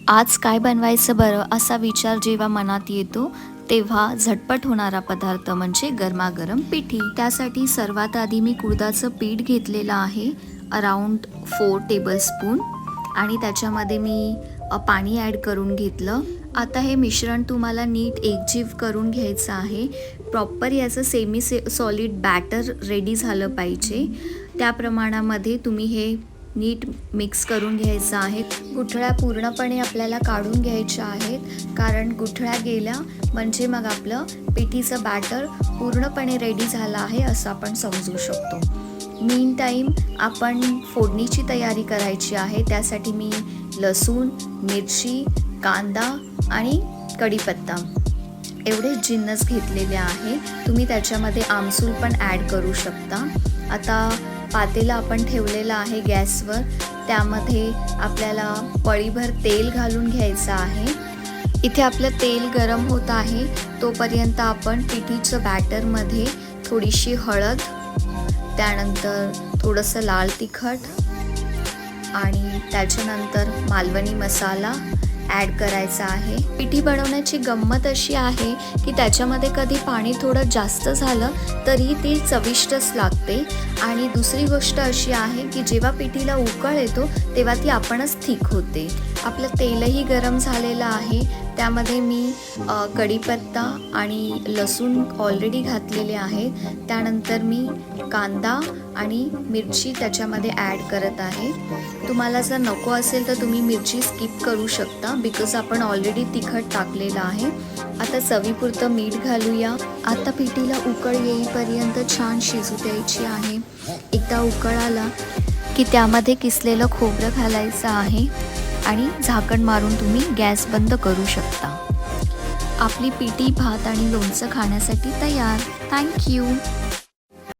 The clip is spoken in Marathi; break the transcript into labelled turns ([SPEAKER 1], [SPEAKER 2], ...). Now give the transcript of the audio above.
[SPEAKER 1] आज काय बनवायचं बरं असा विचार जेव्हा मनात येतो तेव्हा झटपट होणारा पदार्थ म्हणजे गरमागरम पिठी. त्यासाठी सर्वात आधी मी कुळथाचं पीठ घेतलेलं आहे अराउंड 4 टेबलस्पून आणि त्याच्यामध्ये मी पाणी ॲड करून घेतलं. आता हे मिश्रण तुम्हाला नीट एकजीव करून घ्यायचं आहे. प्रॉपर याचं सॉलिड बॅटर रेडी झालं पाहिजे. त्या प्रमाणामध्ये तुम्ही हे नीट मिक्स करून घ्यायचं आहे. गुठळ्या पूर्णपणे आपल्याला काढून घ्यायच्या आहेत, कारण गुठळ्या गेल्या म्हणजे मग आपलं पिठीचं बॅटर पूर्णपणे रेडी झालं आहे असं आपण समजू शकतो. मीन टाईम आपण फोडणीची तयारी करायची आहे. त्यासाठी मी लसूण, मिरची, कांदा आणि कढीपत्ता एवढे जिन्नस घेतलेले आहे. तुम्ही त्याच्यामध्ये आमसूल पण ॲड करू शकता. आता पातेलं आपण ठेवलेलं आहे गॅसवर. त्यामध्ये आपल्याला पळीभर तेल घालून घ्यायचं आहे. इथे आपलं तेल गरम होत आहे तोपर्यंत आपण पिठीचं बॅटरमध्ये थोडीशी हळद, त्यानंतर थोडंसं लाल तिखट आणि त्याच्यानंतर मालवणी मसाला ॲड करायचा आहे. पिठी बनवण्याची गंमत अशी आहे की त्याच्यामध्ये कधी पाणी थोडं जास्त झालं तरी ती चविष्टच लागते. आणि दुसरी गोष्ट अशी आहे की जेव्हा पिठीला उकळ येतो तेव्हा ती आपणच थिक होते. आपलं तेलही गरम झालेलं आहे. त्यामध्ये मी कढीपत्ता आणि लसूण ऑलरेडी घातलेले आहेत. त्यानंतर मी कांदा आणि मिरची त्याच्यामध्ये ॲड करत आहे. तुम्हाला जर नको असेल तर तुम्ही मिरची स्किप करू शकता, बिकॉज आपण ऑलरेडी तिखट टाकलेलं आहे. आता चवीपुरतं मीठ घालूया. आता पिठीला उकळ येईपर्यंत छान शिजू द्यायची आहे. एकदा उकळ आला की त्यामध्ये किसलेलं खोबरं घालायचं आहे आणि झाकण मारून तुम्ही गॅस बंद करू शकता. आपली पिठी, भात आणि लोणचं खाण्यासाठी तयार. थँक्यू.